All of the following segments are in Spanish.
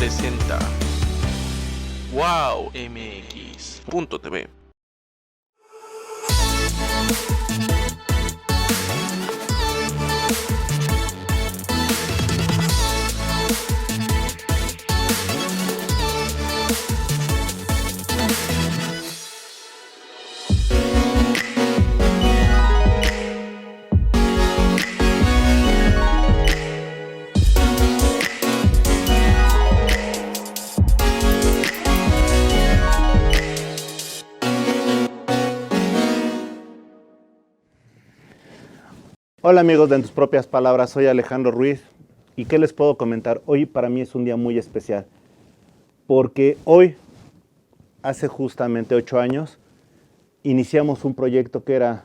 presenta wowmx.tv. Hola amigos de En Tus Propias Palabras, soy Alejandro Ruiz y ¿qué les puedo comentar? Hoy para mí es un día muy especial porque hoy, hace justamente 8 años, iniciamos un proyecto que era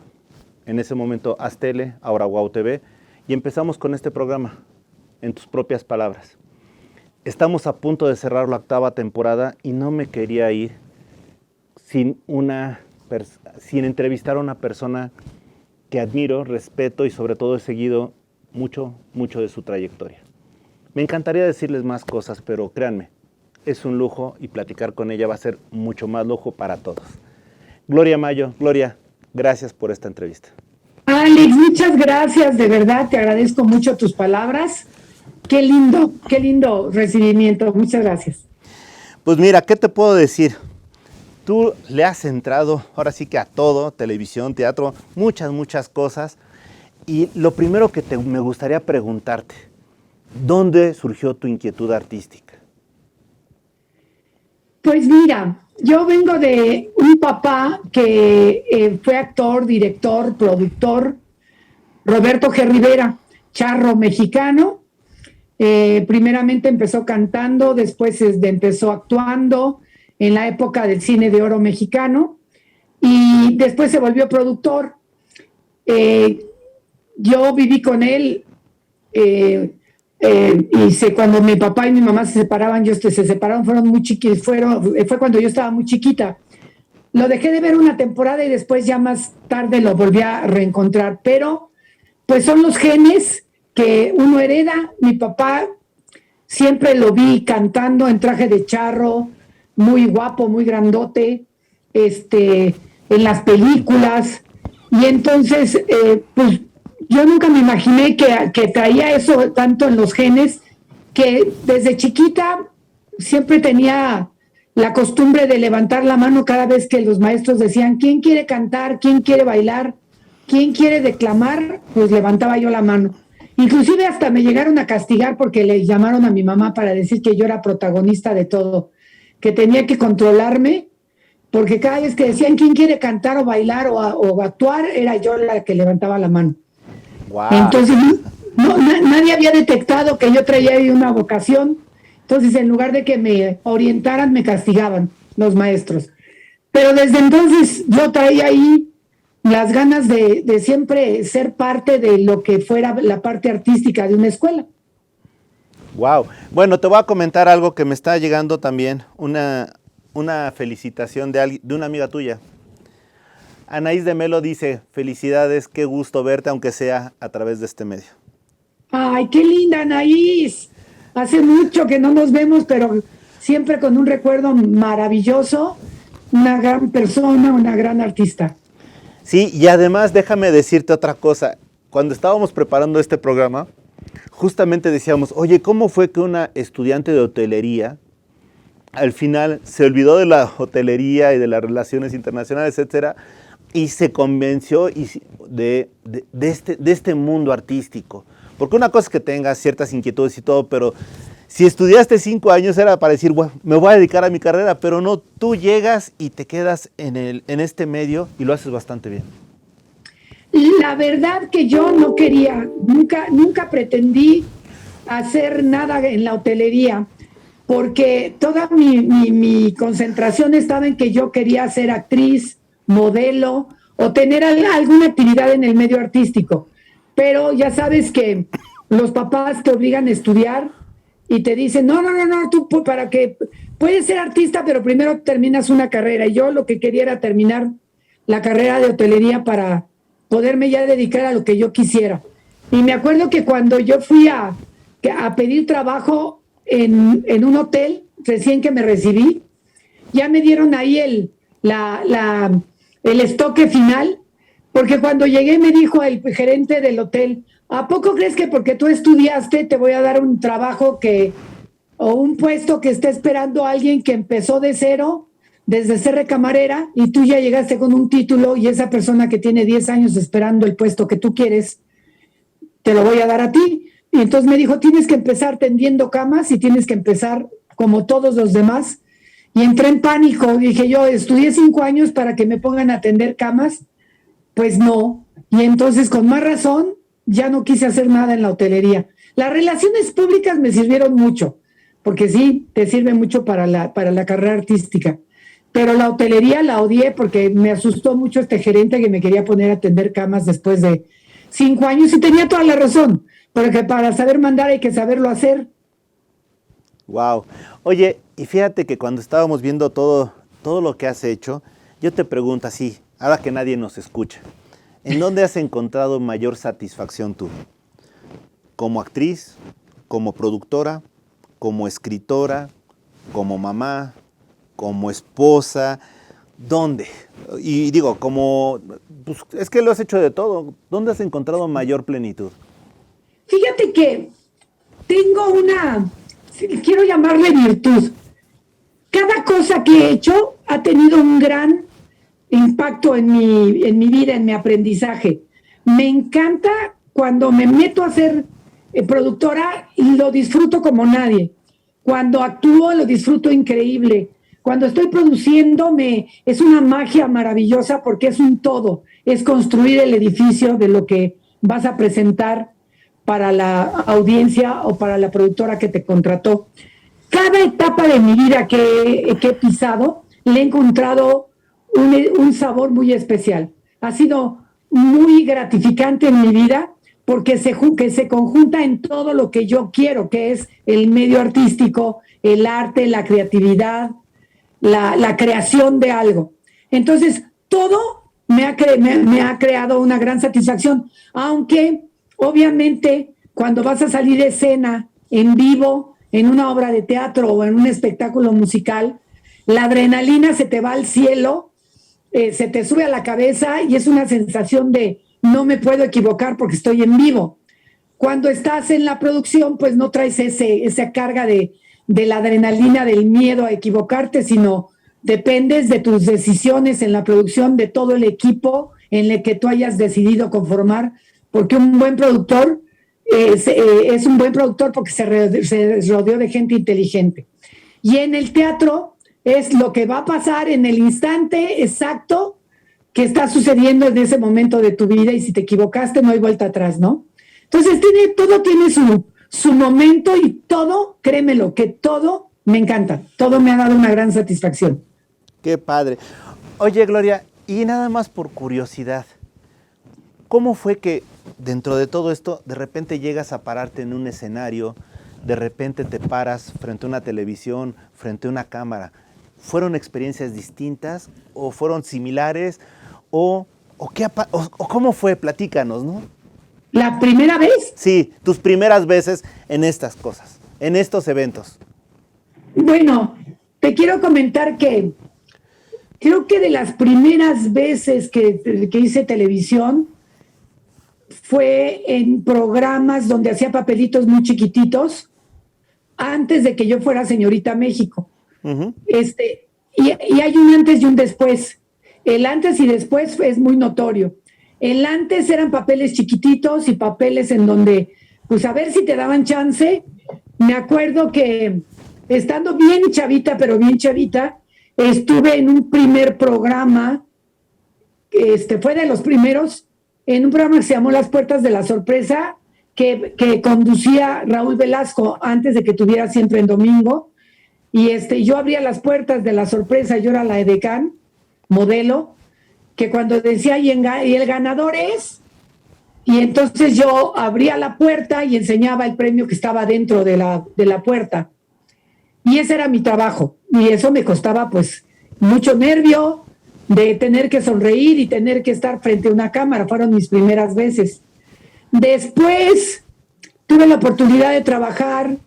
en ese momento Aztele, ahora Wow TV, y empezamos con este programa, En Tus Propias Palabras. Estamos a punto de cerrar la 8ª temporada y no me quería ir sin entrevistar a una persona que admiro, respeto y sobre todo he seguido mucho de su trayectoria. Me encantaría decirles más cosas, pero créanme, es un lujo y platicar con ella va a ser mucho más lujo para todos. Gloria Mayo, Gloria, gracias por esta entrevista. Alex, muchas gracias, de verdad, te agradezco mucho tus palabras. Qué lindo recibimiento, muchas gracias. Pues mira, ¿qué te puedo decir? Tú le has entrado, ahora sí que a todo, televisión, teatro, muchas cosas. Y lo primero que me gustaría preguntarte, ¿dónde surgió tu inquietud artística? Pues mira, yo vengo de un papá que fue actor, director, productor, Roberto G. Rivera, charro mexicano. Primeramente empezó cantando, después empezó actuando, en la época del cine de oro mexicano, y después se volvió productor. Yo viví con él, y cuando mi papá y mi mamá se separaban, se separaron, fueron muy chiquitos, fue cuando yo estaba muy chiquita. Lo dejé de ver una temporada y después ya más tarde lo volví a reencontrar, pero pues son los genes que uno hereda. Mi papá siempre lo vi cantando en traje de charro, muy guapo, muy grandote, en las películas, y entonces, pues yo nunca me imaginé que traía eso tanto en los genes, que desde chiquita siempre tenía la costumbre de levantar la mano cada vez que los maestros decían, ¿quién quiere cantar? ¿Quién quiere bailar? ¿Quién quiere declamar? Pues levantaba yo la mano. Inclusive hasta me llegaron a castigar porque le llamaron a mi mamá para decir que yo era protagonista de todo, que tenía que controlarme, porque cada vez que decían quién quiere cantar o bailar o actuar, era yo la que levantaba la mano. Wow. Entonces nadie había detectado que yo traía ahí una vocación, entonces en lugar de que me orientaran, me castigaban los maestros. Pero desde entonces yo traía ahí las ganas de siempre ser parte de lo que fuera la parte artística de una escuela. Wow. Bueno, te voy a comentar algo que me está llegando también, una felicitación de una amiga tuya. Anaís de Melo dice, felicidades, qué gusto verte, aunque sea a través de este medio. Ay, qué linda, Anaís. Hace mucho que no nos vemos, pero siempre con un recuerdo maravilloso, una gran persona, una gran artista. Sí, y además déjame decirte otra cosa. Cuando estábamos preparando este programa, justamente decíamos, oye, ¿cómo fue que una estudiante de hotelería al final se olvidó de la hotelería y de las relaciones internacionales, etcétera, y se convenció de este mundo artístico? Porque una cosa es que tengas ciertas inquietudes y todo, pero si estudiaste 5 años era para decir, bueno, me voy a dedicar a mi carrera, pero no, tú llegas y te quedas en este medio y lo haces bastante bien. La verdad que yo no quería, nunca pretendí hacer nada en la hotelería, porque toda mi concentración estaba en que yo quería ser actriz, modelo o tener alguna actividad en el medio artístico. Pero ya sabes que los papás te obligan a estudiar y te dicen, no, tú para que puedes ser artista, pero primero terminas una carrera. Y yo lo que quería era terminar la carrera de hotelería para poderme ya dedicar a lo que yo quisiera. Y me acuerdo que cuando yo fui a pedir trabajo, en un hotel, recién que me recibí. Ya me dieron ahí el estoque final, porque cuando llegué me dijo el gerente del hotel, ¿a poco crees que porque tú estudiaste te voy a dar un trabajo o un puesto que está esperando a alguien que empezó de cero, desde ser camarera, y tú ya llegaste con un título y esa persona que tiene 10 años esperando el puesto que tú quieres, te lo voy a dar a ti? Y entonces me dijo, tienes que empezar tendiendo camas y tienes que empezar como todos los demás. Y entré en pánico, dije yo, estudié 5 años para que me pongan a atender camas, pues no. Y entonces con más razón ya no quise hacer nada en la hotelería. Las relaciones públicas me sirvieron mucho, porque sí, te sirve mucho para la carrera artística. Pero la hotelería la odié porque me asustó mucho este gerente que me quería poner a atender camas después de 5 años, y tenía toda la razón, porque para saber mandar hay que saberlo hacer. Wow. Oye, y fíjate que cuando estábamos viendo todo lo que has hecho, yo te pregunto así, ahora que nadie nos escucha, ¿en dónde has encontrado mayor satisfacción tú? ¿Como actriz, como productora, como escritora, como mamá, como esposa? ¿Dónde? Y digo, pues, es que lo has hecho de todo. ¿Dónde has encontrado mayor plenitud? Fíjate que tengo quiero llamarle virtud. Cada cosa que he hecho ha tenido un gran impacto en mi vida, en mi aprendizaje. Me encanta cuando me meto a ser productora y lo disfruto como nadie. Cuando actúo lo disfruto increíble. Cuando estoy produciendo es una magia maravillosa porque es un todo. Es construir el edificio de lo que vas a presentar para la audiencia o para la productora que te contrató. Cada etapa de mi vida que he pisado, le he encontrado un sabor muy especial. Ha sido muy gratificante en mi vida porque se conjunta en todo lo que yo quiero, que es el medio artístico, el arte, la creatividad, la creación de algo. Entonces, todo me ha creado una gran satisfacción, aunque obviamente cuando vas a salir de escena en vivo, en una obra de teatro o en un espectáculo musical, la adrenalina se te va al cielo, se te sube a la cabeza y es una sensación de no me puedo equivocar porque estoy en vivo. Cuando estás en la producción, pues no traes esa carga de la adrenalina, del miedo a equivocarte, sino dependes de tus decisiones en la producción, de todo el equipo en el que tú hayas decidido conformar, porque un buen productor es un buen productor porque se rodeó de gente inteligente. Y en el teatro es lo que va a pasar en el instante exacto que está sucediendo en ese momento de tu vida, y si te equivocaste no hay vuelta atrás, ¿no? Entonces todo tiene su momento, y todo, créemelo, que todo me encanta, todo me ha dado una gran satisfacción. Qué padre. Oye, Gloria, y nada más por curiosidad, ¿cómo fue que dentro de todo esto de repente llegas a pararte en un escenario, de repente te paras frente a una televisión, frente a una cámara? ¿Fueron experiencias distintas o fueron similares o cómo fue? Platícanos, ¿no? ¿La primera vez? Sí, tus primeras veces en estas cosas, en estos eventos. Bueno, te quiero comentar que creo que de las primeras veces que hice televisión fue en programas donde hacía papelitos muy chiquititos antes de que yo fuera Señorita México. Uh-huh. Y hay un antes y un después. El antes y después es muy notorio. El antes eran papeles chiquititos y papeles en donde, pues a ver si te daban chance. Me acuerdo que estando bien chavita, pero bien chavita, estuve en un primer programa, fue de los primeros, en un programa que se llamó Las Puertas de la Sorpresa, que conducía Raúl Velasco antes de que tuviera Siempre en Domingo. Y yo abría las puertas de la sorpresa, yo era la edecán, modelo, que cuando decía, y el ganador es, y entonces yo abría la puerta y enseñaba el premio que estaba dentro de la puerta. Y ese era mi trabajo, y eso me costaba pues mucho nervio de tener que sonreír y tener que estar frente a una cámara. Fueron mis primeras veces. Después tuve la oportunidad de trabajar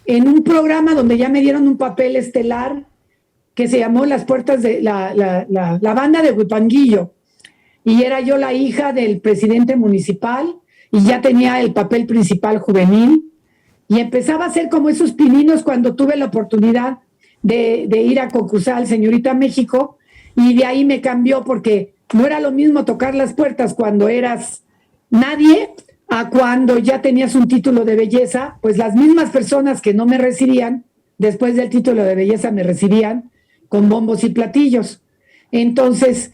en un programa donde ya me dieron un papel estelar que se llamó Las Puertas de la Banda de Huipanguillo. Y era yo la hija del presidente municipal y ya tenía el papel principal juvenil. Y empezaba a hacer como esos pininos cuando tuve la oportunidad de ir a concursar al Señorita México. Y de ahí me cambió porque no era lo mismo tocar las puertas cuando eras nadie a cuando ya tenías un título de belleza. Pues las mismas personas que no me recibían, después del título de belleza me recibían con bombos y platillos. Entonces,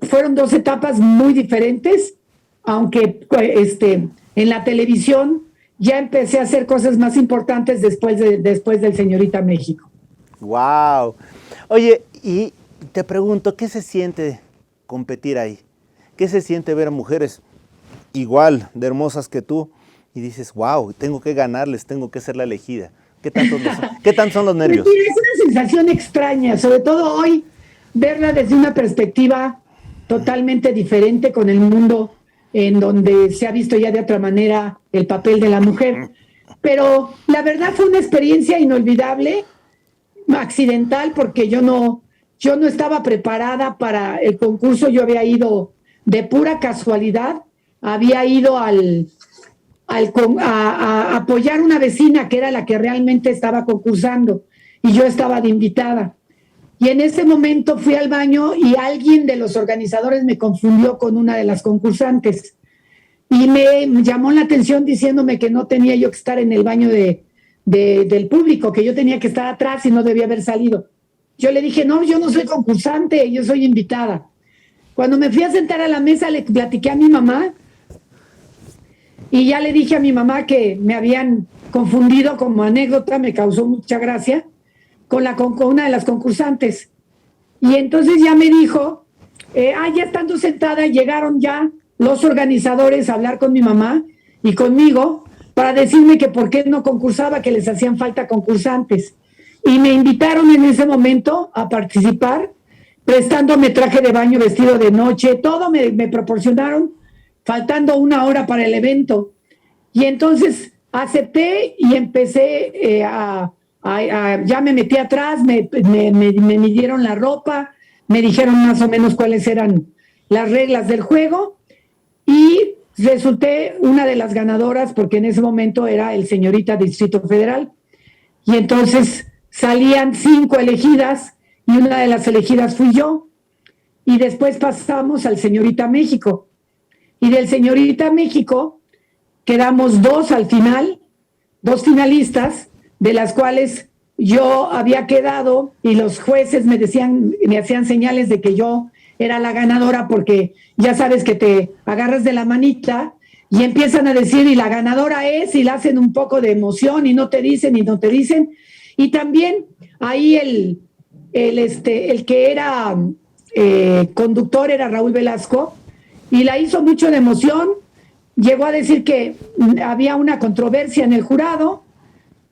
fueron 2 etapas muy diferentes, aunque en la televisión ya empecé a hacer cosas más importantes después del Señorita México. ¡Wow! Oye, y te pregunto, ¿qué se siente competir ahí? ¿Qué se siente ver a mujeres igual de hermosas que tú y dices, wow, tengo que ganarles, tengo que ser la elegida? ¿Qué tanto son los nervios? Es una sensación extraña, sobre todo hoy, verla desde una perspectiva totalmente diferente con el mundo en donde se ha visto ya de otra manera el papel de la mujer. Pero la verdad fue una experiencia inolvidable, accidental, porque yo no estaba preparada para el concurso. Yo había ido de pura casualidad, había ido a apoyar una vecina que era la que realmente estaba concursando y yo estaba de invitada. Y en ese momento fui al baño y alguien de los organizadores me confundió con una de las concursantes y me llamó la atención diciéndome que no tenía yo que estar en el baño del público, que yo tenía que estar atrás y no debía haber salido. Yo le dije, no, yo no soy concursante, yo soy invitada. Cuando me fui a sentar a la mesa le platiqué a mi mamá y ya le dije a mi mamá que me habían confundido. Como anécdota, me causó mucha gracia con una de las concursantes. Y entonces ya me dijo, ya estando sentada, llegaron ya los organizadores a hablar con mi mamá y conmigo para decirme que por qué no concursaba, que les hacían falta concursantes. Y me invitaron en ese momento a participar, prestándome traje de baño, vestido de noche, todo me proporcionaron, faltando 1 hora para el evento. Y entonces acepté y empecé ya me metí atrás, me midieron la ropa, me dijeron más o menos cuáles eran las reglas del juego y resulté una de las ganadoras porque en ese momento era el Señorita Distrito Federal y entonces salían 5 elegidas y una de las elegidas fui yo y después pasamos al Señorita México y del Señorita México quedamos 2 al final, 2 finalistas, de las cuales yo había quedado y los jueces me hacían señales de que yo era la ganadora porque ya sabes que te agarras de la manita y empiezan a decir y la ganadora es y la hacen un poco de emoción y no te dicen y también ahí el que era conductor era Raúl Velasco y la hizo mucho de emoción, llegó a decir que había una controversia en el jurado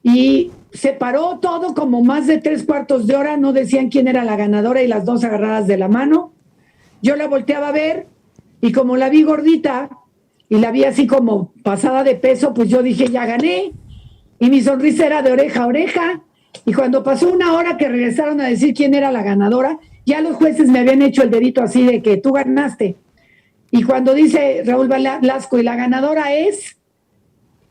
y se paró todo como más de 3/4 de hora, no decían quién era la ganadora y las 2 agarradas de la mano. Yo la volteaba a ver y como la vi gordita y la vi así como pasada de peso, pues yo dije, ya gané. Y mi sonrisa era de oreja a oreja. Y cuando pasó 1 hora que regresaron a decir quién era la ganadora, ya los jueces me habían hecho el dedito así de que tú ganaste. Y cuando dice Raúl Velasco y la ganadora es,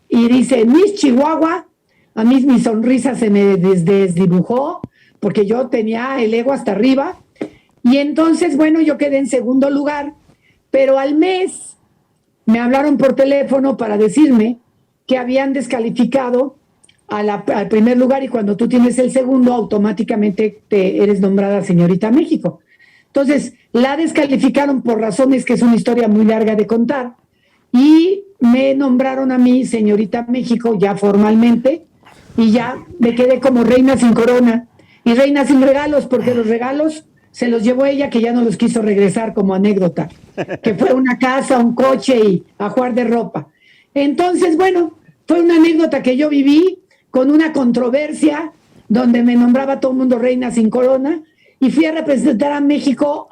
y dice Miss Chihuahua, a mí mi sonrisa se me desdibujó porque yo tenía el ego hasta arriba. Y entonces, bueno, yo quedé en segundo lugar, pero al mes me hablaron por teléfono para decirme que habían descalificado al primer lugar y cuando tú tienes el segundo, automáticamente eres nombrada Señorita México. Entonces, la descalificaron por razones que es una historia muy larga de contar y me nombraron a mí Señorita México ya formalmente y ya me quedé como reina sin corona y reina sin regalos porque los regalos se los llevó ella que ya no los quiso regresar como anécdota, que fue una casa, un coche y ajuar de ropa. Entonces, bueno, fue una anécdota que yo viví con una controversia donde me nombraba todo el mundo reina sin corona y fui a representar a México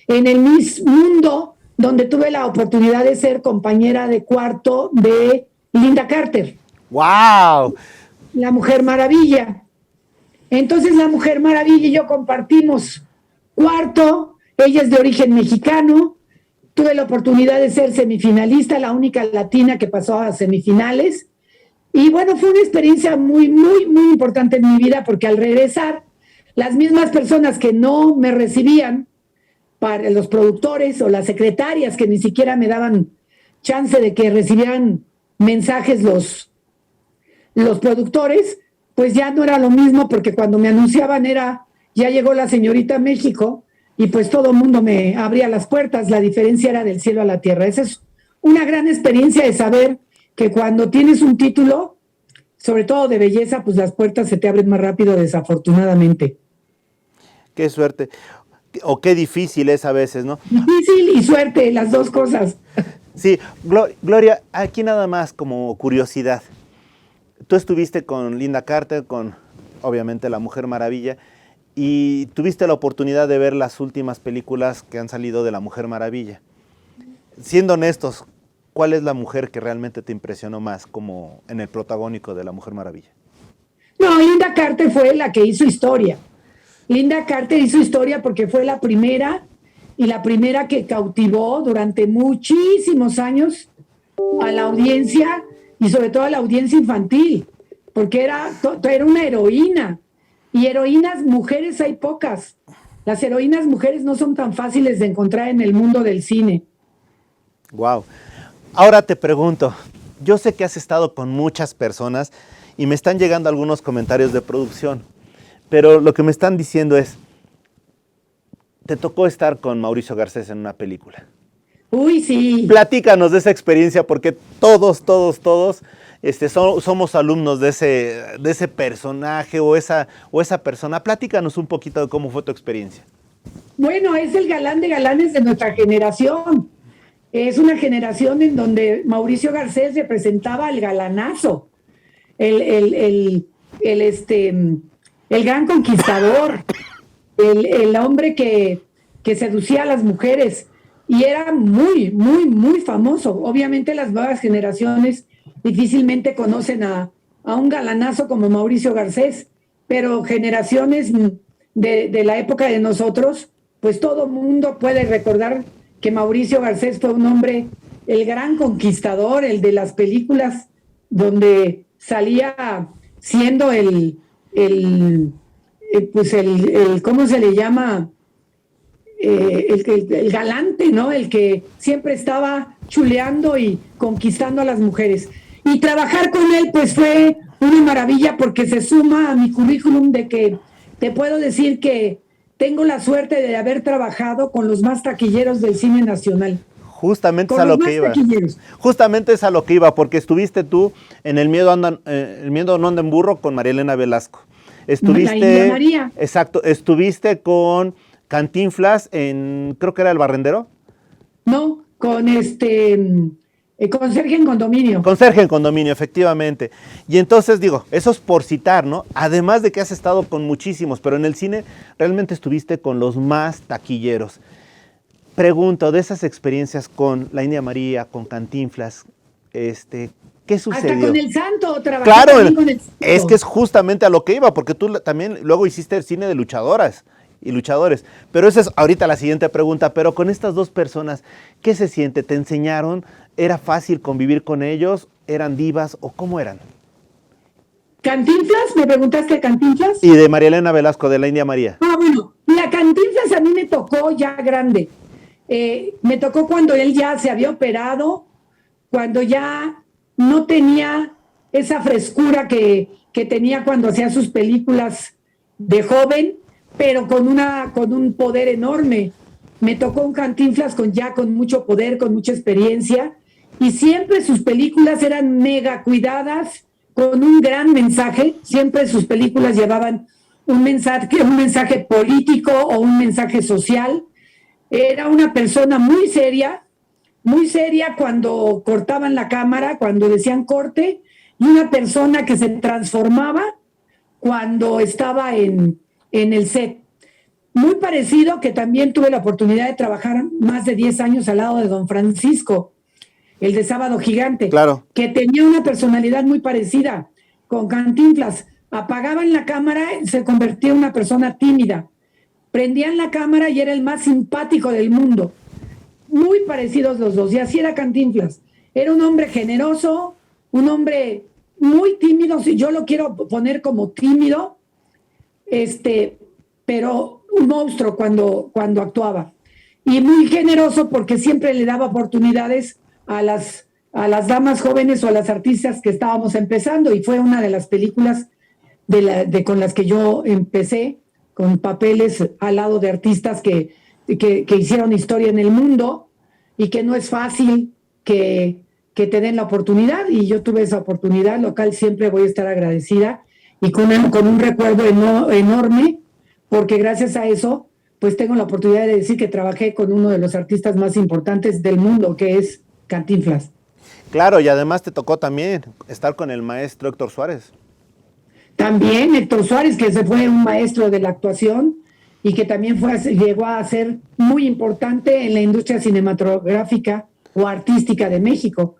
en el Miss Mundo, donde tuve la oportunidad de ser compañera de cuarto de Linda Carter. ¡Wow! La Mujer Maravilla. Entonces la Mujer Maravilla y yo compartimos cuarto, ella es de origen mexicano, tuve la oportunidad de ser semifinalista, la única latina que pasó a semifinales, y bueno, fue una experiencia muy, muy, muy importante en mi vida, porque al regresar, las mismas personas que no me recibían, para los productores o las secretarias que ni siquiera me daban chance de que recibieran mensajes los productores, pues ya no era lo mismo, porque cuando me anunciaban era, ya llegó la señorita México, y pues todo el mundo me abría las puertas, la diferencia era del cielo a la tierra. Esa es una gran experiencia de saber que cuando tienes un título, sobre todo de belleza, pues las puertas se te abren más rápido, desafortunadamente. Qué suerte, o qué difícil es a veces, ¿no? Difícil y suerte, las dos cosas. Sí, Gloria, aquí nada más como curiosidad. Tú estuviste con Lynda Carter, con obviamente La Mujer Maravilla, y tuviste la oportunidad de ver las últimas películas que han salido de La Mujer Maravilla. Siendo honestos, ¿cuál es la mujer que realmente te impresionó más como en el protagónico de La Mujer Maravilla? No, Lynda Carter fue la que hizo historia. Lynda Carter hizo historia porque fue la primera, y la primera que cautivó durante muchísimos años a la audiencia, y sobre todo a la audiencia infantil, porque era una heroína, y heroínas mujeres hay pocas. Las heroínas mujeres no son tan fáciles de encontrar en el mundo del cine. Wow. Ahora te pregunto, yo sé que has estado con muchas personas y me están llegando algunos comentarios de producción, pero lo que me están diciendo es, te tocó estar con Mauricio Garcés en una película. Uy, sí. Platícanos de esa experiencia, porque todos somos alumnos de ese personaje o esa persona. Platícanos un poquito de cómo fue tu experiencia. Bueno, es el galán de galanes de nuestra generación. Es una generación en donde Mauricio Garcés representaba al galanazo, el gran conquistador, el hombre que seducía a las mujeres, y era muy, muy, muy famoso. Obviamente las nuevas generaciones difícilmente conocen a un galanazo como Mauricio Garcés, pero generaciones de la época de nosotros, pues todo mundo puede recordar que Mauricio Garcés fue un hombre, el gran conquistador, el de las películas donde salía siendo ¿cómo se le llama? El galante, ¿no? El que siempre estaba chuleando y conquistando a las mujeres. Y trabajar con él, pues fue una maravilla, porque se suma a mi currículum de que te puedo decir que tengo la suerte de haber trabajado con los más taquilleros del cine nacional. Justamente es a lo que iba. Justamente es a lo que iba, porque estuviste tú en El miedo no anda en burro con María Elena Velasco. Estuviste, la India María. Exacto, estuviste con Cantinflas en, creo que era El Barrendero. No, con Sergio en Condominio. Con Sergio en Condominio, efectivamente. Y entonces digo, eso es por citar, ¿no? Además de que has estado con muchísimos, pero en el cine realmente estuviste con los más taquilleros. Pregunto, de esas experiencias con la India María, con Cantinflas, ¿qué sucedió? Hasta con El Santo, claro, con El Santo. Es que es justamente a lo que iba, porque tú también luego hiciste el cine de luchadoras y luchadores. Pero esa es ahorita la siguiente pregunta. Pero con estas dos personas, ¿qué se siente? ¿Te enseñaron? ¿Era fácil convivir con ellos? ¿Eran divas o cómo eran? ¿Cantinflas? ¿Me preguntaste de Cantinflas? Y de María Elena Velasco, de la India María. Ah, bueno, la Cantinflas a mí me tocó ya grande. Me tocó cuando él ya se había operado, cuando ya no tenía esa frescura que tenía cuando hacía sus películas de joven, pero con un poder enorme. Me tocó un Cantinflas con mucho poder, con mucha experiencia, y siempre sus películas eran mega cuidadas, con un gran mensaje. Siempre sus películas llevaban un mensaje político o un mensaje social. Era una persona muy seria cuando cortaban la cámara, cuando decían corte, y una persona que se transformaba cuando estaba en el set. Muy parecido, que también tuve la oportunidad de trabajar más de 10 años al lado de Don Francisco, el de Sábado Gigante, claro, que tenía una personalidad muy parecida. con Cantinflas. Apagaban la cámara, se convertía en una persona tímida. Prendían la cámara y era el más simpático del mundo. Muy parecidos los dos, y así era Cantinflas. Era un hombre generoso, un hombre muy tímido, si yo lo quiero poner como tímido, pero un monstruo cuando actuaba. Y muy generoso porque siempre le daba oportunidades a las damas jóvenes o a las artistas que estábamos empezando, y fue una de las películas con las que yo empecé, con papeles al lado de artistas que hicieron historia en el mundo, y que no es fácil que te den la oportunidad, y yo tuve esa oportunidad, lo cual siempre voy a estar agradecida, y con un recuerdo enorme, porque gracias a eso pues tengo la oportunidad de decir que trabajé con uno de los artistas más importantes del mundo, que es Cantinflas. Claro, y además te tocó también estar con el maestro Héctor Suárez. También Héctor Suárez, que se fue un maestro de la actuación y que también llegó a ser muy importante en la industria cinematográfica o artística de México.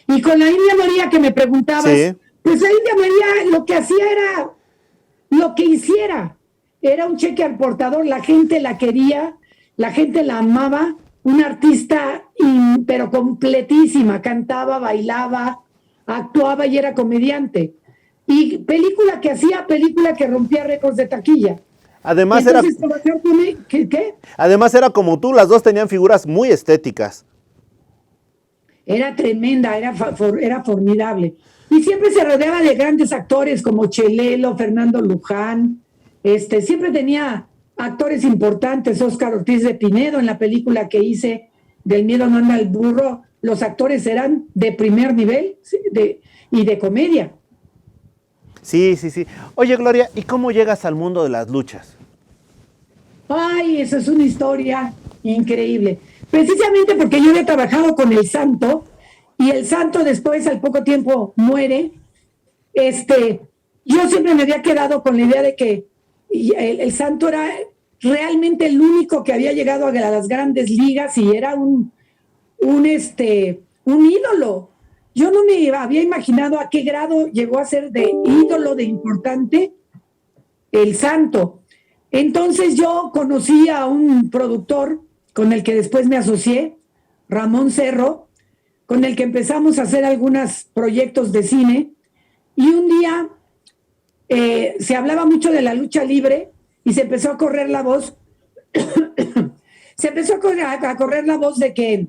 Y con la India María que me preguntabas, sí. Pues la India María lo que hacía era lo que hiciera. Era un cheque al portador, la gente la quería, la gente la amaba, una artista pero completísima, cantaba, bailaba, actuaba y era comediante. Y película que rompía récords de taquilla. Además ¿Qué? Además era como tú, las dos tenían figuras muy estéticas. Era tremenda, era formidable. Y siempre se rodeaba de grandes actores como Chelelo, Fernando Luján. Siempre tenía actores importantes, Óscar Ortiz de Pinedo, en la película que hice Del miedo no anda el burro, los actores eran de primer nivel, ¿sí? Y de comedia. Sí. Oye, Gloria, ¿y cómo llegas al mundo de las luchas? Ay, esa es una historia increíble. Precisamente porque yo había trabajado con el Santo, y el Santo después, al poco tiempo, muere. Yo siempre me había quedado con la idea de que el Santo era realmente el único que había llegado a las grandes ligas y era un ídolo. Yo no me había imaginado a qué grado llegó a ser de ídolo, de importante, el Santo. Entonces yo conocí a un productor con el que después me asocié, Ramón Cerro, con el que empezamos a hacer algunos proyectos de cine, y un día se hablaba mucho de la lucha libre y se empezó a correr la voz a correr la voz de que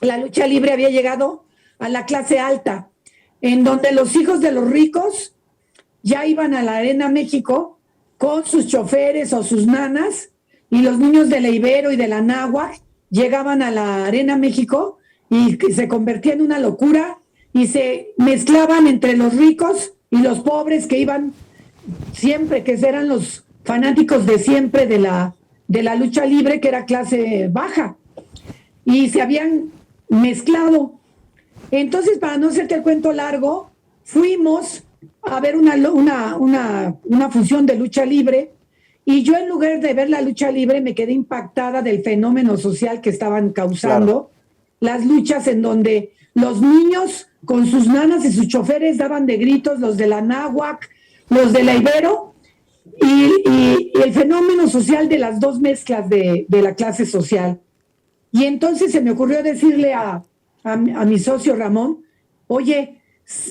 la lucha libre había llegado a la clase alta, en donde los hijos de los ricos ya iban a la Arena México con sus choferes o sus nanas, y los niños de la Ibero y de la Náhuac llegaban a la Arena México y se convertía en una locura, y se mezclaban entre los ricos y los pobres que iban siempre, que eran los fanáticos de siempre de la lucha libre, que era clase baja, y se habían mezclado. Entonces, para no hacerte el cuento largo, fuimos a ver una función de lucha libre, y yo, en lugar de ver la lucha libre, me quedé impactada del fenómeno social que estaban causando, las luchas en donde los niños con sus nanas y sus choferes daban de gritos, los de la Náhuac, los de la Ibero, y el fenómeno social de las dos mezclas de la clase social. Y entonces se me ocurrió decirle a mi socio Ramón, oye,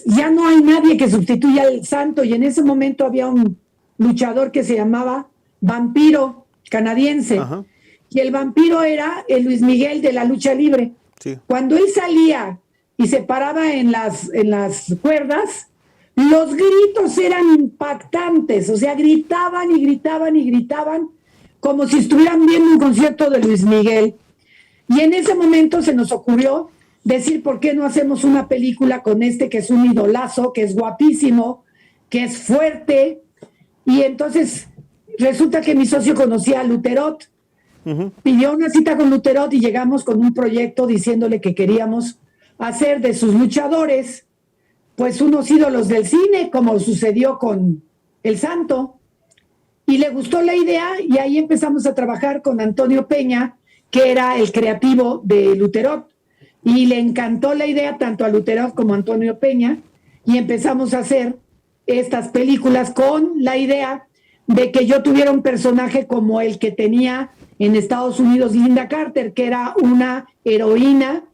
ya no hay nadie que sustituya al Santo, y en ese momento había un luchador que se llamaba Vampiro, canadiense. Ajá. Y el Vampiro era el Luis Miguel de la lucha libre. Sí. Cuando él salía y se paraba en las cuerdas, los gritos eran impactantes, o sea, gritaban y gritaban y gritaban como si estuvieran viendo un concierto de Luis Miguel. Y en ese momento se nos ocurrió decir, ¿por qué no hacemos una película con que es un idolazo, que es guapísimo, que es fuerte? Y entonces resulta que mi socio conocía a Luterot, pidió una cita con Luterot, y llegamos con un proyecto diciéndole que queríamos hacer de sus luchadores pues unos ídolos del cine, como sucedió con el Santo. Y le gustó la idea, y ahí empezamos a trabajar con Antonio Peña, que era el creativo de Luterot, y le encantó la idea tanto a Luterot como a Antonio Peña, y empezamos a hacer estas películas con la idea de que yo tuviera un personaje como el que tenía en Estados Unidos Linda Carter, que era una heroína,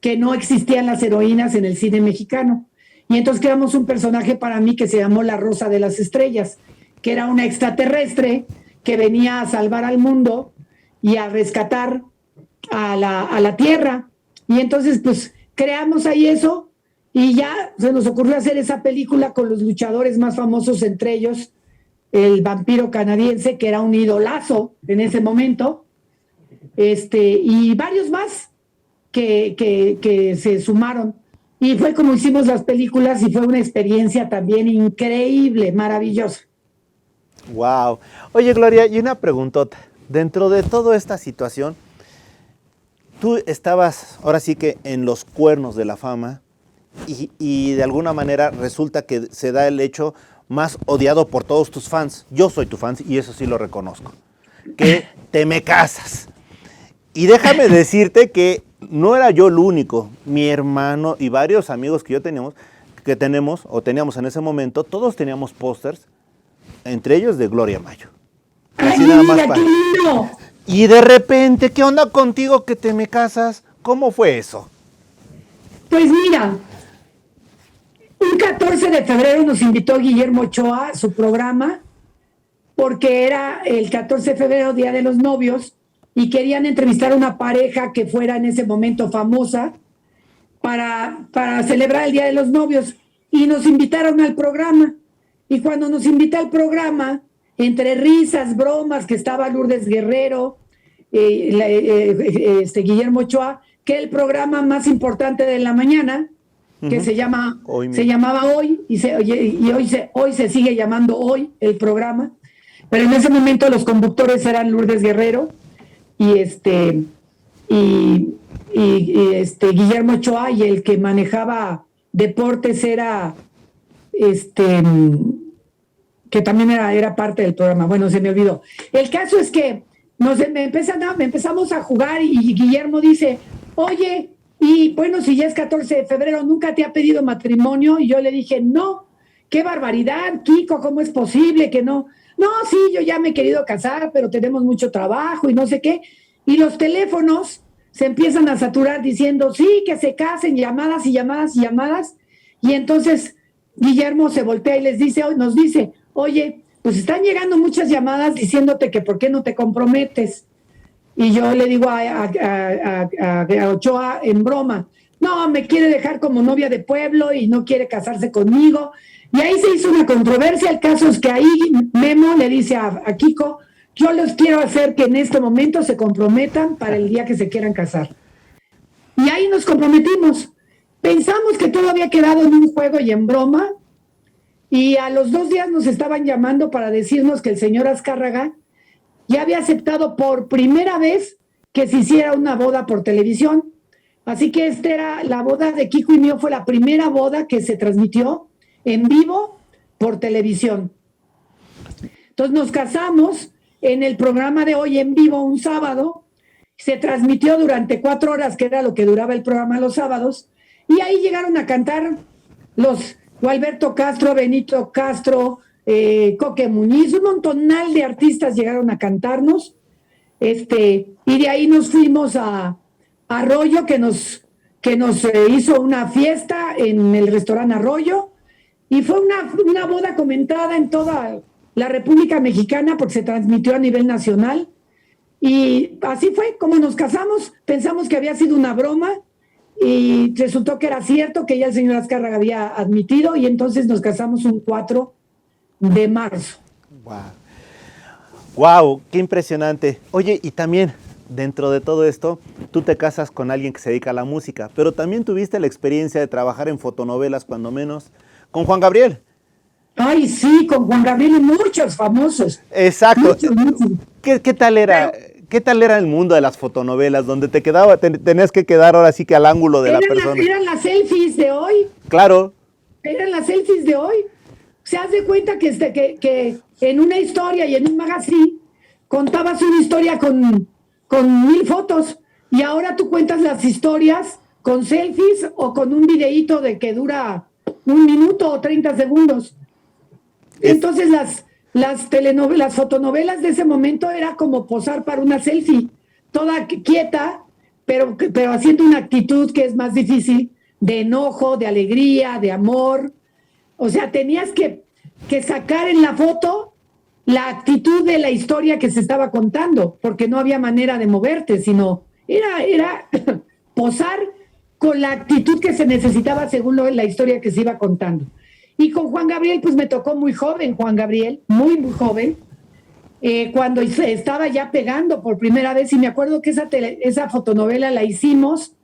que no existían las heroínas en el cine mexicano. Y entonces creamos un personaje para mí que se llamó La Rosa de las Estrellas, que era una extraterrestre que venía a salvar al mundo y a rescatar a la Tierra. Y entonces, pues, creamos ahí eso y ya se nos ocurrió hacer esa película con los luchadores más famosos, entre ellos el vampiro canadiense, que era un idolazo en ese momento, y varios más que se sumaron. Y fue como hicimos las películas y fue una experiencia también increíble, maravillosa. Wow. Oye, Gloria, y una preguntota. Dentro de toda esta situación, tú estabas ahora sí que en los cuernos de la fama y de alguna manera resulta que se da el hecho más odiado por todos tus fans. Yo soy tu fan y eso sí lo reconozco. Que te me casas. Y déjame decirte que no era yo el único. Mi hermano y varios amigos que teníamos en ese momento, todos teníamos pósters, entre ellos de Gloria Mayo. Así nada más qué lindo. Y de repente, ¿qué onda contigo que te me casas? ¿Cómo fue eso? Pues mira, un 14 de febrero nos invitó Guillermo Ochoa a su programa, porque era el 14 de febrero, Día de los Novios, y querían entrevistar a una pareja que fuera en ese momento famosa para celebrar el Día de los Novios. Y nos invitaron al programa. Y cuando nos invita al programa, entre risas, bromas, que estaba Lourdes Guerrero, Guillermo Ochoa, que era el programa más importante de la mañana, que se llamaba Hoy, y hoy se sigue llamando Hoy el programa, pero en ese momento los conductores eran Lourdes Guerrero y Guillermo Ochoa, y el que manejaba deportes era que también era parte del programa. Bueno, se me olvidó. El caso es que empezamos a jugar y Guillermo dice, oye, y bueno, si ya es 14 de febrero, ¿nunca te ha pedido matrimonio? Y yo le dije, no, qué barbaridad, Kiko, ¿cómo es posible que no? No, sí, yo ya me he querido casar, pero tenemos mucho trabajo y no sé qué. Y los teléfonos se empiezan a saturar diciendo, sí, que se casen, llamadas y llamadas y llamadas. Y entonces Guillermo se voltea y nos dice, oye, pues están llegando muchas llamadas diciéndote que por qué no te comprometes. Y yo le digo a Ochoa en broma, no, me quiere dejar como novia de pueblo y no quiere casarse conmigo. Y ahí se hizo una controversia. El caso es que ahí Memo le dice a Kiko, yo los quiero hacer que en este momento se comprometan para el día que se quieran casar. Y ahí nos comprometimos. Pensamos que todo había quedado en un juego y en broma, y a los 2 días nos estaban llamando para decirnos que el señor Azcárraga ya había aceptado por primera vez que se hiciera una boda por televisión. Así que era la boda de Kiko y mío, fue la primera boda que se transmitió en vivo por televisión. Entonces nos casamos en el programa de Hoy en Vivo un sábado, se transmitió durante 4 horas, que era lo que duraba el programa los sábados, y ahí llegaron a cantar los Gualberto Castro, Benito Castro, Coque Muñiz, un montonal de artistas llegaron a cantarnos, y de ahí nos fuimos a Arroyo, que nos hizo una fiesta en el restaurante Arroyo, y fue una boda comentada en toda la República Mexicana porque se transmitió a nivel nacional, y así fue como nos casamos. Pensamos que había sido una broma y resultó que era cierto, que ya el señor Azcárraga había admitido, y entonces nos casamos un 4 de marzo. Wow, qué impresionante. Oye, y también dentro de todo esto, tú te casas con alguien que se dedica a la música, pero también tuviste la experiencia de trabajar en fotonovelas, cuando menos, con Juan Gabriel. Ay, sí, con Juan Gabriel y muchos famosos. Exacto. Muchos. ¿Qué tal era? ¿Qué tal era el mundo de las fotonovelas, donde tenías que quedar ahora sí que al ángulo de la persona? Eran las selfies de hoy. Claro. Eran las selfies de hoy. Se hace cuenta que en una historia y en un magazine contabas una historia con 1000 fotos, y ahora tú cuentas las historias con selfies o con un videíto de que dura 1 minuto o 30 segundos. Entonces las fotonovelas de ese momento era como posar para una selfie, toda quieta, pero haciendo una actitud que es más difícil, de enojo, de alegría, de amor. O sea, tenías que sacar en la foto la actitud de la historia que se estaba contando, porque no había manera de moverte, sino era posar con la actitud que se necesitaba según la historia que se iba contando. Y con Juan Gabriel, pues me tocó muy joven, Juan Gabriel, muy, muy joven, cuando estaba ya pegando por primera vez, y me acuerdo que esa fotonovela la hicimos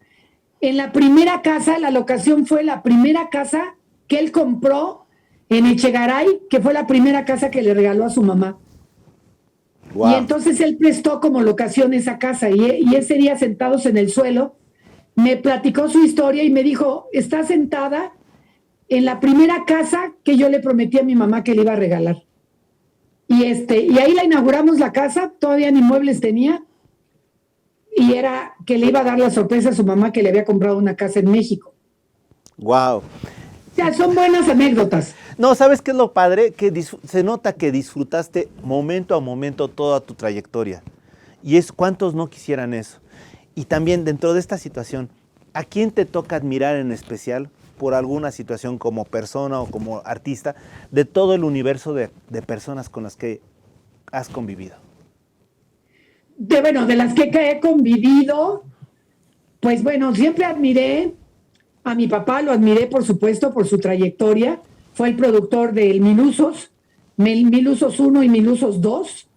en la primera casa, la locación fue la primera casa que él compró en Echegaray, que fue la primera casa que le regaló a su mamá. Wow. Y entonces él prestó como locación esa casa, y ese día sentados en el suelo, me platicó su historia y me dijo, está sentada en la primera casa que yo le prometí a mi mamá que le iba a regalar. Y ahí la inauguramos la casa, todavía ni muebles tenía, y era que le iba a dar la sorpresa a su mamá que le había comprado una casa en México. Wow. O sea, son buenas anécdotas. No, ¿sabes qué es lo padre? Que se nota que disfrutaste momento a momento toda tu trayectoria. Y ¿cuántos no quisieran eso? Y también dentro de esta situación, ¿a quién te toca admirar en especial por alguna situación como persona o como artista de todo el universo de personas con las que has convivido? De las que he convivido, pues bueno, siempre admiré a mi papá, lo admiré por supuesto por su trayectoria, fue el productor del Milusos 1 y Milusos 2,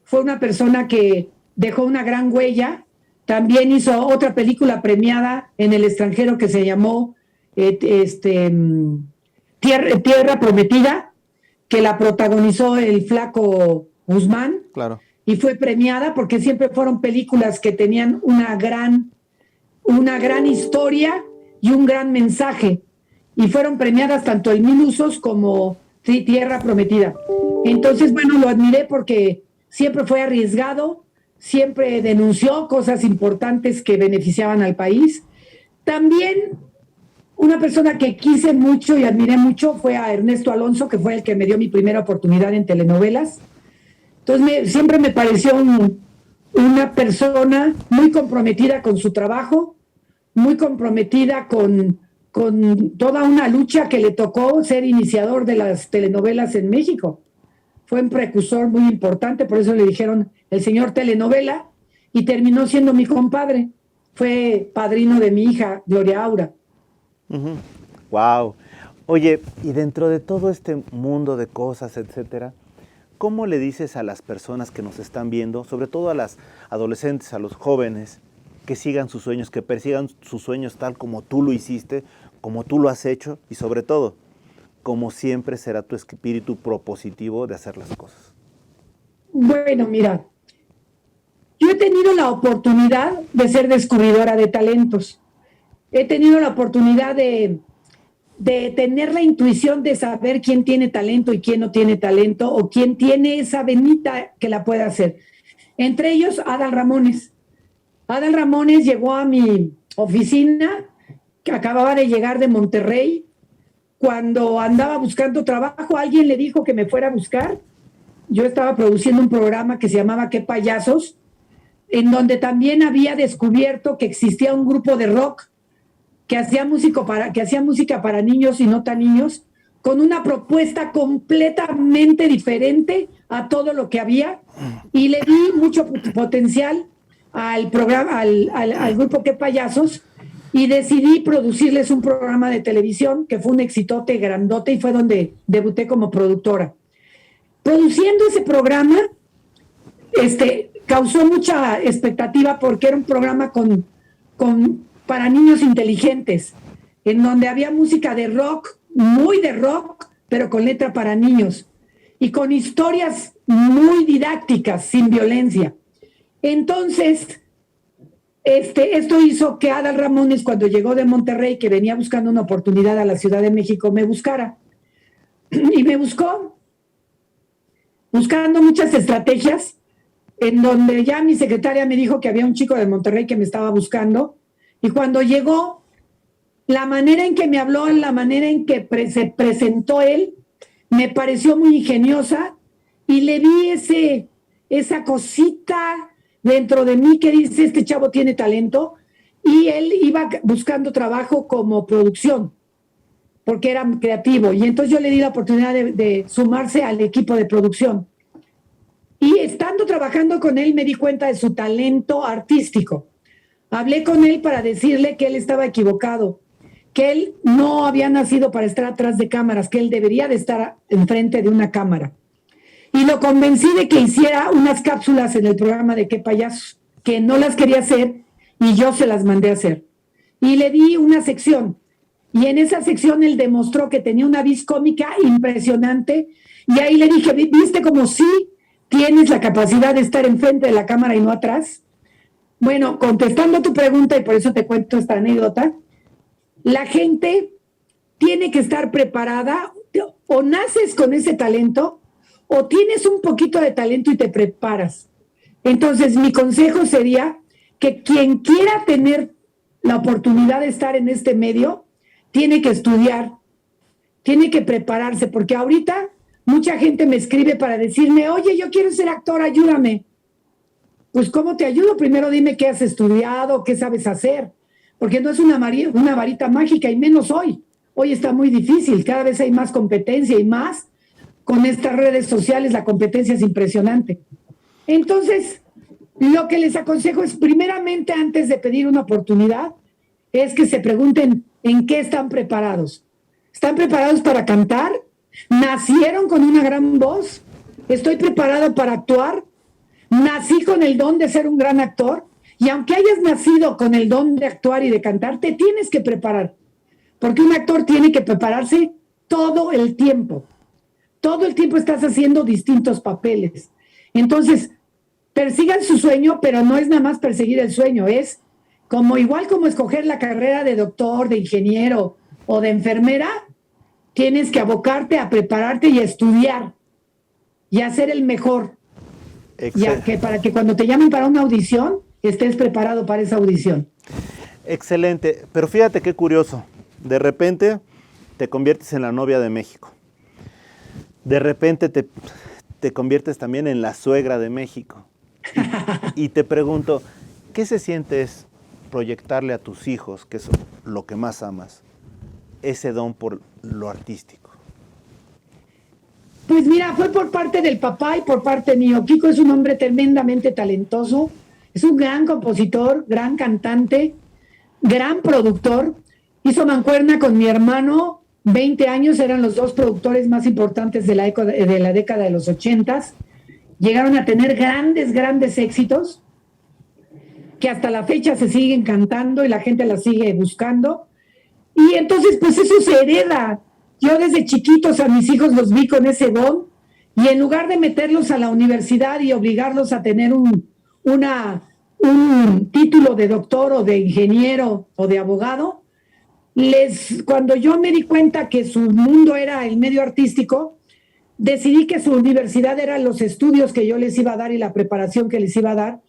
fue una persona que dejó una gran huella, también hizo otra película premiada en el extranjero que se llamó Tierra Prometida, que la protagonizó el Flaco Guzmán. Claro. Y fue premiada porque siempre fueron películas que tenían una gran historia y un gran mensaje. Y fueron premiadas tanto el Mil Usos como Tierra Prometida. Entonces, bueno, lo admiré porque siempre fue arriesgado, siempre denunció cosas importantes que beneficiaban al país. También una persona que quise mucho y admiré mucho fue a Ernesto Alonso, que fue el que me dio mi primera oportunidad en telenovelas. Entonces siempre me pareció una persona muy comprometida con su trabajo, muy comprometida con toda una lucha que le tocó ser iniciador de las telenovelas en México. Fue un precursor muy importante, por eso le dijeron el señor telenovela, y terminó siendo mi compadre. Fue padrino de mi hija, Gloria Aura. Wow. Oye, y dentro de todo este mundo de cosas, etcétera, ¿cómo le dices a las personas que nos están viendo, sobre todo a las adolescentes, a los jóvenes, que sigan sus sueños, que persigan sus sueños tal como tú lo hiciste, como tú lo has hecho, y sobre todo, como siempre será tu espíritu propositivo de hacer las cosas? Bueno, mira, yo he tenido la oportunidad de ser descubridora de talentos. He tenido la oportunidad de tener la intuición de saber quién tiene talento y quién no tiene talento, o quién tiene esa venita que la puede hacer. Entre ellos, Adal Ramones. Adal Ramones llegó a mi oficina, que acababa de llegar de Monterrey. Cuando andaba buscando trabajo, alguien le dijo que me fuera a buscar. Yo estaba produciendo un programa que se llamaba ¡Qué payasos!, en donde también había descubierto que existía un grupo de rock que hacía música para niños y no tan niños, con una propuesta completamente diferente a todo lo que había, y le di mucho potencial al programa, al grupo Qué Payasos, y decidí producirles un programa de televisión que fue un exitote grandote, y fue donde debuté como productora. Produciendo ese programa, causó mucha expectativa porque era un programa para niños inteligentes, en donde había música de rock, muy de rock, pero con letra para niños, y con historias muy didácticas, sin violencia. Entonces, esto hizo que Adal Ramones, cuando llegó de Monterrey, que venía buscando una oportunidad a la Ciudad de México, me buscara. Y me buscó, buscando muchas estrategias, en donde ya mi secretaria me dijo que había un chico de Monterrey que me estaba buscando, y cuando llegó, La manera en que me habló, la manera en que se presentó él, me pareció muy ingeniosa y le vi esa cosita dentro de mí que dice, este chavo tiene talento, y él iba buscando trabajo como producción, porque era creativo, y entonces yo le di la oportunidad de sumarse al equipo de producción. Y estando trabajando con él me di cuenta de su talento artístico. Hablé con él para decirle que él estaba equivocado, que él no había nacido para estar atrás de cámaras, que él debería de estar enfrente de una cámara. Y lo convencí de que hiciera unas cápsulas en el programa de Qué Payasos, que no las quería hacer y yo se las mandé a hacer. Y le di una sección, y en esa sección él demostró que tenía una vis cómica impresionante, y ahí le dije, ¿viste como sí tienes la capacidad de estar enfrente de la cámara y no atrás? Bueno, contestando tu pregunta, y por eso te cuento esta anécdota, la gente tiene que estar preparada, o naces con ese talento, o tienes un poquito de talento y te preparas. Entonces, mi consejo sería que quien quiera tener la oportunidad de estar en este medio, tiene que estudiar, tiene que prepararse, porque ahorita mucha gente me escribe para decirme, oye, yo quiero ser actor, ayúdame. Pues, ¿cómo te ayudo? Primero dime qué has estudiado, qué sabes hacer, porque no es una varita mágica, y menos hoy. Hoy está muy difícil, cada vez hay más competencia, y más con estas redes sociales, la competencia es impresionante. Entonces, lo que les aconsejo es, primeramente, antes de pedir una oportunidad, es que se pregunten en qué están preparados. ¿Están preparados para cantar? ¿Nacieron con una gran voz? ¿Estoy preparado para actuar? ¿Nací con el don de ser un gran actor? Y aunque hayas nacido con el don de actuar y de cantar, te tienes que preparar, porque un actor tiene que prepararse todo el tiempo. Todo el tiempo estás haciendo distintos papeles. Entonces, persigan su sueño, pero no es nada más perseguir el sueño, es igual como escoger la carrera de doctor, de ingeniero o de enfermera, tienes que abocarte a prepararte y a estudiar y a ser el mejor. Ya que para que cuando te llamen para una audición, estés preparado para esa audición. Excelente, pero fíjate qué curioso. De repente te conviertes en la novia de México. De repente te conviertes también en la suegra de México. Y te pregunto, ¿qué se siente es proyectarle a tus hijos, que es lo que más amas, ese don por lo artístico? Pues mira, fue por parte del papá y por parte mío. Kiko es un hombre tremendamente talentoso, es un gran compositor, gran cantante, gran productor. Hizo mancuerna con mi hermano, 20 años, eran los dos productores más importantes de la década de los 80s. Llegaron a tener grandes éxitos, que hasta la fecha se siguen cantando y la gente las sigue buscando. Y entonces, pues eso se hereda. Yo desde chiquitos a mis hijos los vi con ese don, y en lugar de meterlos a la universidad y obligarlos a tener un título de doctor o de ingeniero o de abogado, cuando yo me di cuenta que su mundo era el medio artístico, decidí que su universidad eran los estudios que yo les iba a dar y la preparación que les iba a dar,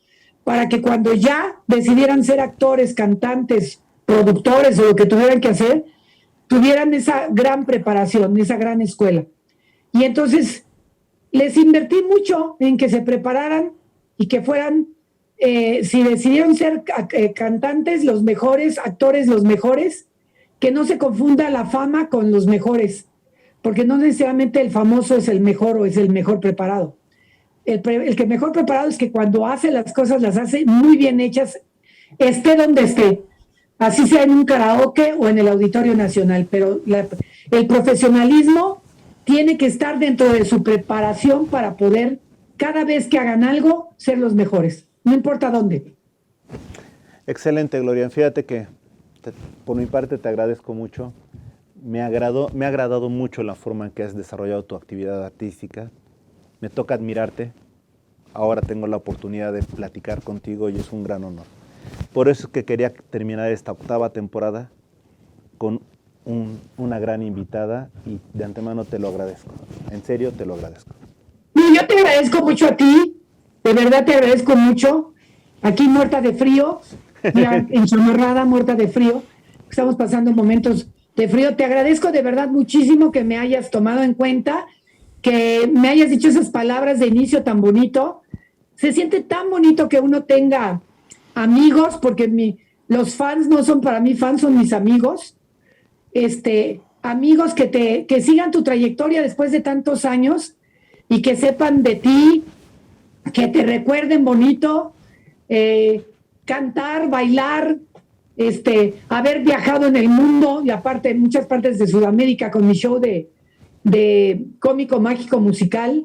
para que cuando ya decidieran ser actores, cantantes, productores o lo que tuvieran que hacer, tuvieran esa gran preparación, esa gran escuela. Y entonces les invertí mucho en que se prepararan y que fueran, si decidieron ser cantantes, los mejores, actores, los mejores, que no se confunda la fama con los mejores, porque no necesariamente el famoso es el mejor o es el mejor preparado. El que mejor preparado es que cuando hace las cosas, las hace muy bien hechas, esté donde esté, así sea en un karaoke o en el Auditorio Nacional, pero el profesionalismo tiene que estar dentro de su preparación para poder, cada vez que hagan algo, ser los mejores, no importa dónde. Excelente, Gloria. Fíjate que por mi parte te agradezco mucho. Me ha agradado mucho la forma en que has desarrollado tu actividad artística. Me toca admirarte. Ahora tengo la oportunidad de platicar contigo y es un gran honor. Por eso es que quería terminar esta 8ª temporada con una gran invitada, y de antemano te lo agradezco. En serio, te lo agradezco. Yo te agradezco mucho a ti. De verdad te agradezco mucho. Aquí muerta de frío, ya enchomorrada, muerta de frío. estamos pasando momentos de frío. Te agradezco de verdad muchísimo que me hayas tomado en cuenta, que me hayas dicho esas palabras de inicio tan bonito. Se siente tan bonito que uno tenga amigos, porque los fans no son para mí fans, son mis amigos. Amigos que sigan tu trayectoria después de tantos años y que sepan de ti, que te recuerden bonito, cantar, bailar, haber viajado en el mundo y aparte en muchas partes de Sudamérica con mi show de cómico mágico musical,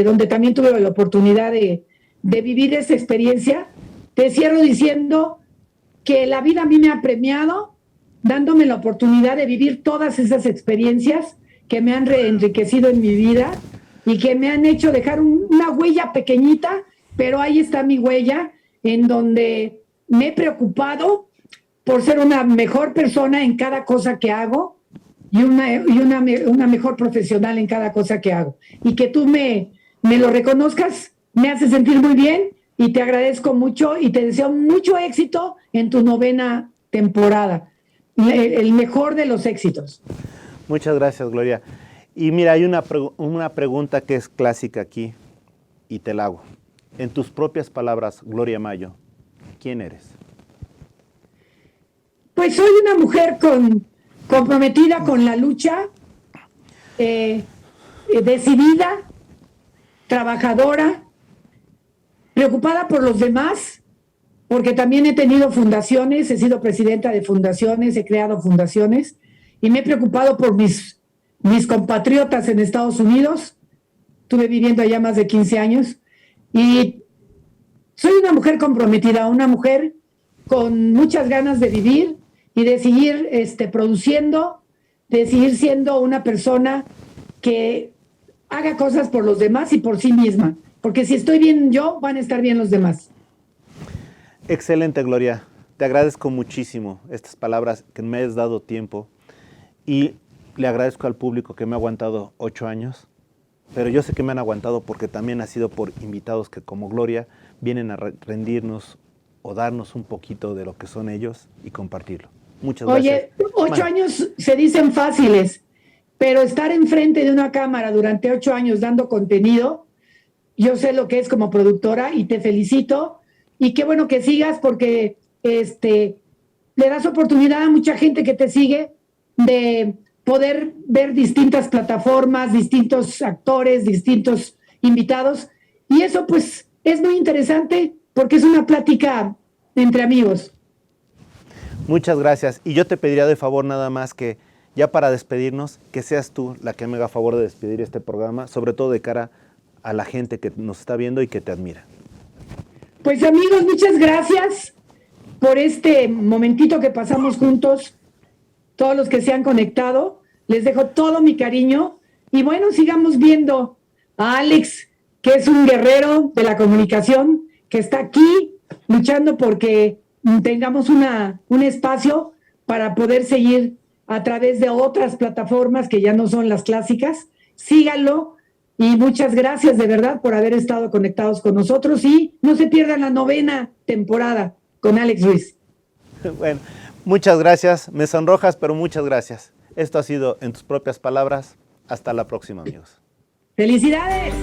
donde también tuve la oportunidad de vivir esa experiencia. Te cierro diciendo que la vida a mí me ha premiado, dándome la oportunidad de vivir todas esas experiencias que me han enriquecido en mi vida y que me han hecho dejar una huella pequeñita, pero ahí está mi huella, en donde me he preocupado por ser una mejor persona en cada cosa que hago y una mejor profesional en cada cosa que hago. Y que tú me lo reconozcas, me hace sentir muy bien y te agradezco mucho y te deseo mucho éxito en tu 9ª temporada. El mejor de los éxitos. Muchas gracias, Gloria. Y mira, hay una pregunta que es clásica aquí y te la hago. En tus propias palabras, Gloria Mayo, ¿quién eres? Pues soy una mujer comprometida con la lucha, decidida, trabajadora, preocupada por los demás, porque también he tenido fundaciones, he sido presidenta de fundaciones, he creado fundaciones y me he preocupado por mis compatriotas en Estados Unidos. Estuve viviendo allá más de 15 años y soy una mujer comprometida, una mujer con muchas ganas de vivir y de seguir produciendo, de seguir siendo una persona que haga cosas por los demás y por sí misma, porque si estoy bien yo, van a estar bien los demás. Excelente, Gloria. Te agradezco muchísimo estas palabras, que me has dado tiempo, y le agradezco al público que me ha aguantado 8 años, pero yo sé que me han aguantado porque también ha sido por invitados que como Gloria vienen a rendirnos o darnos un poquito de lo que son ellos y compartirlo. Muchas gracias. Oye, 8 años se dicen fáciles, pero estar enfrente de una cámara durante 8 años dando contenido, yo sé lo que es como productora y te felicito. Y qué bueno que sigas porque le das oportunidad a mucha gente que te sigue de poder ver distintas plataformas, distintos actores, distintos invitados. Y eso pues es muy interesante porque es una plática entre amigos. Muchas gracias. Y yo te pediría de favor nada más que ya para despedirnos, que seas tú la que me haga favor de despedir este programa, sobre todo de cara a la gente que nos está viendo y que te admira. Pues amigos, muchas gracias por este momentito que pasamos juntos, todos los que se han conectado, les dejo todo mi cariño y bueno, sigamos viendo a Alex, que es un guerrero de la comunicación, que está aquí luchando porque tengamos un espacio para poder seguir a través de otras plataformas que ya no son las clásicas. Síganlo. Y muchas gracias de verdad por haber estado conectados con nosotros y no se pierdan la 9ª temporada con Alex Ruiz. Bueno, muchas gracias, me sonrojas, pero muchas gracias. Esto ha sido En tus propias palabras. Hasta la próxima, amigos. ¡Felicidades!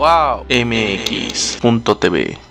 Wow. MX.tv